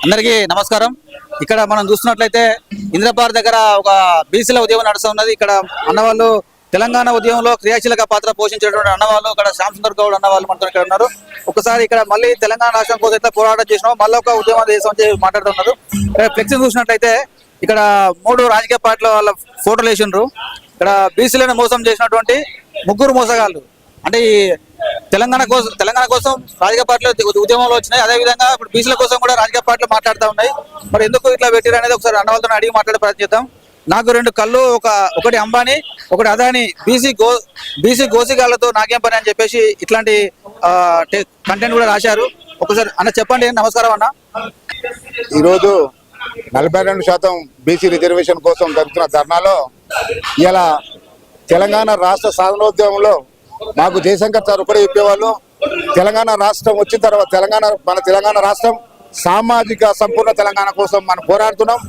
అందరికీ నమస్కారం. ఇక్కడ మనం చూస్తున్నట్లయితే ఇంద్రపార్ దగ్గర ఒక బీసీల ఉద్యమం నడుస్తున్నది. ఇక్కడ అన్నవాళ్ళు తెలంగాణ ఉద్యమంలో క్రియాశీలక పాత్ర పోషించేటువంటి అన్నవాళ్ళు ఇక్కడ శ్యామసుందర్ గౌడ్ అన్నవాళ్ళు మనతో ఇక్కడ ఉన్నారు. ఒకసారి ఇక్కడ మళ్ళీ తెలంగాణ రాష్ట్రం కోసం అయితే పోరాటం చేసినాం, మళ్ళీ ఒక ఉద్యమం చేసామని మాట్లాడుతున్నారు. ఫ్లెక్సీ చూసినట్లయితే ఇక్కడ 3 రాజకీయ పార్టీల వాళ్ళ ఫోటోలు వేసిండ్రు. ఇక్కడ బీసీలను మోసం చేసినటువంటి 3 మోసగాళ్ళు అంటే ఈ తెలంగాణ కోసం రాజకీయ పార్టీలు ఉద్యమంలో వచ్చినాయి. అదేవిధంగా ఇప్పుడు బీసీల కోసం కూడా రాజకీయ పార్టీలు మాట్లాడుతూ ఉన్నాయి. మరి ఎందుకు ఇట్లా పెట్టారు అనేది ఒకసారి అన్నవాళ్ళతో అడిగి మాట్లాడే ప్రయత్నం చేద్దాం. నాకు 2 కళ్ళు, ఒకటి అంబానీ, ఒకటి అదాని, బీసీ గోసిగాళ్లతో నాకేం పని అని చెప్పేసి ఇట్లాంటి కంటెంట్ కూడా రాశారు. ఒకసారి అన్న చెప్పండి. నమస్కారం అన్న. ఈరోజు 42% బీసీ రిజర్వేషన్ కోసం జరుగుతున్న ధర్నాలో ఇలా తెలంగాణ రాష్ట్ర సాధనోద్యమంలో మాకు జయశంకర్ సార్ ఒకటే చెప్పేవాళ్ళు, తెలంగాణ రాష్ట్రం వచ్చిన తర్వాత తెలంగాణ రాష్ట్రం సామాజిక సంపూర్ణ తెలంగాణ కోసం మనం పోరాడుతున్నాం.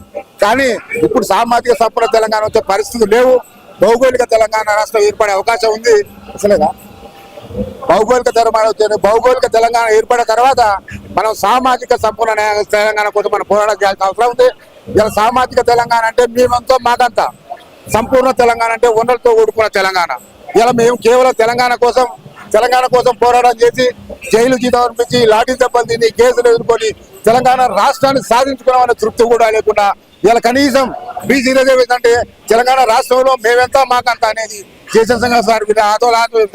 కానీ ఇప్పుడు సామాజిక సంపూర్ణ తెలంగాణ వచ్చే పరిస్థితులు లేవు. భౌగోళిక తెలంగాణ రాష్ట్రం ఏర్పడే అవకాశం ఉంది. అసలేదా భౌగోళిక తెలంగాణ ఏర్పడిన తర్వాత మనం సామాజిక సంపూర్ణ తెలంగాణ కోసం మనం పోరాటం చేయాల్సిన అవసరం ఉంది. ఇలా సామాజిక తెలంగాణ అంటే మేమంతా మాకంతా, సంపూర్ణ తెలంగాణ అంటే వనరులతో కూడుకున్న తెలంగాణ. ఇలా మేము కేవలం తెలంగాణ కోసం పోరాటం చేసి జైలు జీతం అనిపించి లాఠీ దెబ్బలు తిని కేసులు ఎదుర్కొని తెలంగాణ రాష్ట్రాన్ని సాధించుకున్నామనే తృప్తి కూడా లేకుండా ఇలా కనీసం బీసీ రిజర్వేషన్ అంటే తెలంగాణ రాష్ట్రంలో మేమెంతా మాకంతా అనేది జయశంకర్ సార్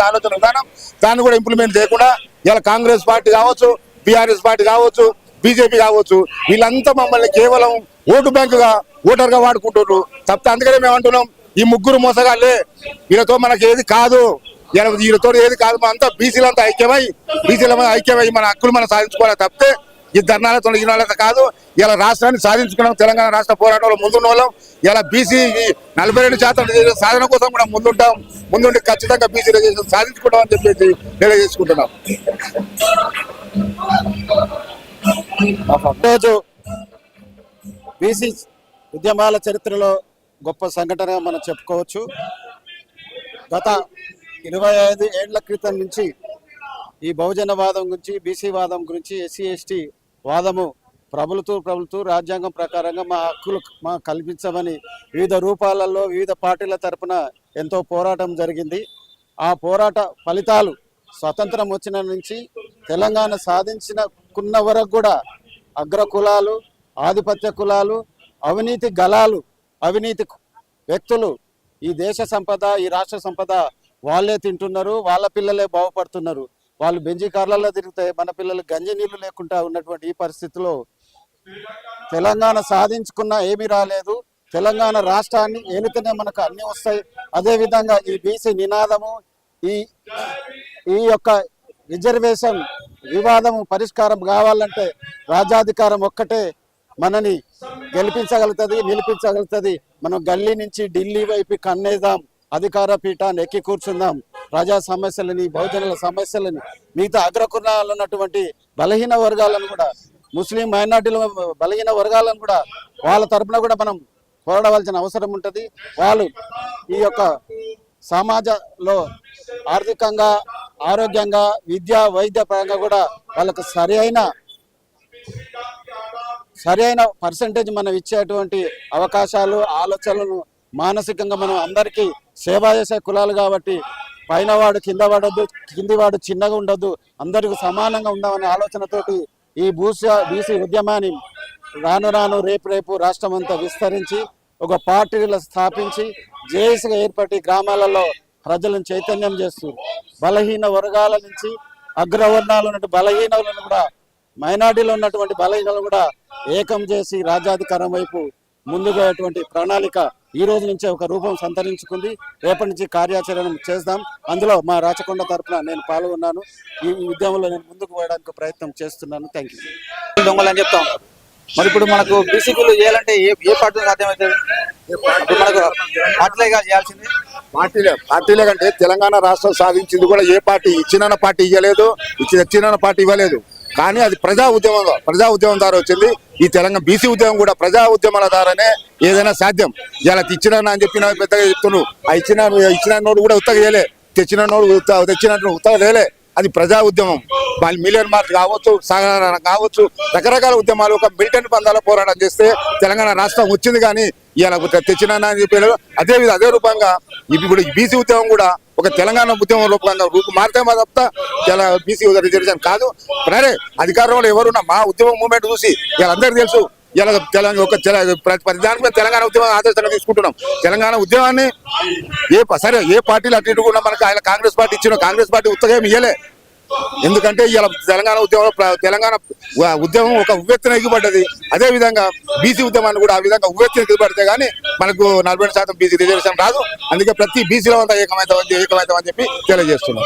ఆలోచన విధానం, దాన్ని కూడా ఇంప్లిమెంట్ చేయకుండా ఇలా కాంగ్రెస్ పార్టీ కావచ్చు, బీఆర్ఎస్ పార్టీ కావచ్చు, బీజేపీ కావచ్చు, వీళ్ళంతా మమ్మల్ని కేవలం ఓటు బ్యాంకుగా ఓటర్గా వాడుకుంటున్నారు తప్పితే. అందుకనే మేము అంటున్నాం, ఈ 3 మోసగాళ్ళే, వీళ్ళతో మనకి ఏది కాదు, వీళ్ళతో ఏది కాదు. అంతా బీసీలంతా ఐక్యమై మన హక్కులు మనం సాధించుకోవాలి తప్పితే ఈ ధర్నాలతో కాదు. ఇలా రాష్ట్రాన్ని సాధించుకున్నాం, తెలంగాణ రాష్ట్ర పోరాటంలో ముందున్న వాళ్ళం. ఇలా బీసీ 42% సాధన కోసం కూడా ముందుండి ఖచ్చితంగా బీసీ రిజర్వేషన్ సాధించుకుంటాం అని చెప్పేసి తెలియజేసుకుంటున్నాం. రోజు బీసీ ఉద్యమాల చరిత్రలో గొప్ప సంఘటనగా మనం చెప్పుకోవచ్చు. గత 25 ఏళ్ల క్రితం నుంచి ఈ బహుజన వాదం గురించి, బీసీ వాదం గురించి, ఎస్సీ ఎస్టీ వాదము ప్రబలుతూ రాజ్యాంగం ప్రకారంగా మా హక్కులు మాకు కల్పించమని వివిధ రూపాలలో వివిధ పార్టీల తరపున ఎంతో పోరాటం జరిగింది. ఆ పోరాట ఫలితాలు స్వతంత్రం వచ్చిన నుంచి తెలంగాణ సాధించిన వరకు కూడా అగ్ర కులాలు, ఆధిపత్య కులాలు, అవినీతి గలాలు, అవినీతి వ్యక్తులు ఈ దేశ సంపద, ఈ రాష్ట్ర సంపద వాళ్ళే తింటున్నారు, వాళ్ళ పిల్లలే బాగుపడుతున్నారు. వాళ్ళు బెంజీ కార్లలో తిరిగితే మన పిల్లలు గంజి నీళ్లు లేకుండా ఉన్నటువంటి ఈ పరిస్థితిలో తెలంగాణ సాధించుకున్నా ఏమీ రాలేదు. తెలంగాణ రాష్ట్రాన్ని ఏలితేనే మనకు అన్ని వస్తాయి. అదేవిధంగా ఈ బీసీ నినాదము, ఈ యొక్క రిజర్వేషన్ వివాదము పరిష్కారం కావాలంటే రాజ్యాధికారం ఒక్కటే మనని గెలిపించగలుగుతుంది, నిలిపించగలుగుతుంది. మనం గల్లీ నుంచి ఢిల్లీ వైపు కన్నేద్దాం, అధికార పీఠాన్ని ఎక్కి కూర్చుందాం. ప్రజా సమస్యలని, బహుజనుల సమస్యలని, మిగతా అగ్రకులాలు ఉన్నటువంటి బలహీన వర్గాలను కూడా, ముస్లిం మైనార్టీల బలహీన వర్గాలను కూడా వాళ్ళ తరపున కూడా మనం పోరాడవలసిన అవసరం ఉంటుంది. వాళ్ళు ఈ యొక్క సమాజంలో ఆర్థికంగా, ఆరోగ్యంగా, విద్య, వైద్య పరంగా కూడా వాళ్ళకు సరైన పర్సంటేజ్ మనం ఇచ్చేటువంటి అవకాశాలు, ఆలోచనలను మానసికంగా మనం అందరికీ సేవ చేసే కులాలు కాబట్టి పైన వాడు కింద పడొద్దు, కింది వాడు చిన్నగా ఉండొద్దు, అందరికీ సమానంగా ఉండాలనే ఆలోచనతోటి ఈ బీసీ ఉద్యమాన్ని రాను రేపు రాష్ట్రం అంతా విస్తరించి ఒక పార్టీలు స్థాపించి జేఏసీగా ఏర్పడి గ్రామాలలో ప్రజలను చైతన్యం చేస్తూ బలహీన వర్గాల నుంచి అగ్రవర్ణాలు ఉన్నట్టు బలహీనలను కూడా, మైనార్టీలో ఉన్నటువంటి బలహీనలను కూడా ఏకం చేసి రాజ్యాధికారం వైపు ముందుగా ప్రణాళిక ఈ రోజు నుంచే ఒక రూపం సంతరించుకుంది. రేపటి నుంచి కార్యాచరణ చేద్దాం. అందులో మా రాచకొండ తరఫున నేను పాల్గొన్నాను. ఈ ఉద్యమంలో నేను ముందుకు పోయడానికి ప్రయత్నం చేస్తున్నాను. Thank you. దొంగలు అని చెప్తా ఉన్నారు. మరి ఇప్పుడు మనకు బీసీలు చేయాలంటే ఏ పార్టీ సాధ్యమవుతుంది? మనకు పార్టీలేగా చేయాల్సింది. పార్టీలే కంటే తెలంగాణ రాష్ట్రం సాధించింది కూడా ఏ పార్టీ ఇచ్చిన పార్టీ ఇవ్వలేదు, ఇచ్చిన పార్టీ ఇవ్వలేదు. కానీ అది ప్రజా ఉద్యమం ద్వారా వచ్చింది. ఈ తెలంగాణ బీసీ ఉద్యమం కూడా ప్రజా ఉద్యమాల ద్వారానే ఏదైనా సాధ్యం. ఇలా ఇచ్చినా అని చెప్పిన పెద్దగా చెప్తున్నావు, ఆ ఇచ్చిన నోడు కూడా ఉత్తగా చేయలే, తెచ్చినట్టు ఉత్తగా చేయలే. అది ప్రజా ఉద్యమం. మిలియన్ మార్చ్ కావచ్చు, సాగర కావచ్చు, రకరకాల ఉద్యమాలు ఒక మిలిటెంట్ పందాల పోరాటం చేస్తే తెలంగాణ రాష్ట్రం వచ్చింది. కానీ ఇలా తెచ్చిన అని చెప్పారు. అదే రూపంగా ఇప్పుడు బీసీ ఉద్యమం కూడా ఒక తెలంగాణ ఉద్యమం రూపంగా మారితే తప్ప బీసీ రిజర్వేషన్ కాదు. సరే అధికారంలో ఎవరున్నా మా ఉద్యమం మూవ్మెంట్ చూసి ఇలా అందరికీ తెలుసు. ఇలా ప్రతి దానిపై తెలంగాణ ఉద్యమం ఆదర్శంగా తీసుకుంటున్నాం. తెలంగాణ ఉద్యమాన్ని ఏ పార్టీలు అటు ఇటు కూడా మనకు ఆయన కాంగ్రెస్ పార్టీ ఇచ్చిన కాంగ్రెస్ పార్టీ ఉత్తగా ఇయ్యలే. ఎందుకంటే ఇలా తెలంగాణ ఉద్యమం ఒక ఉవ్వెత్తున ఎగిపడ్డది. అదే విధంగా బీసీ ఉద్యమాన్ని కూడా ఆ విధంగా ఉవ్వెత్తున ఎగిపడితే గానీ మనకు 40% బీసీ రిజర్వేషన్ రాదు. అందుకే ప్రతి బీసీలో అంతా ఏకమైతామని చెప్పి తెలియజేస్తున్నాం.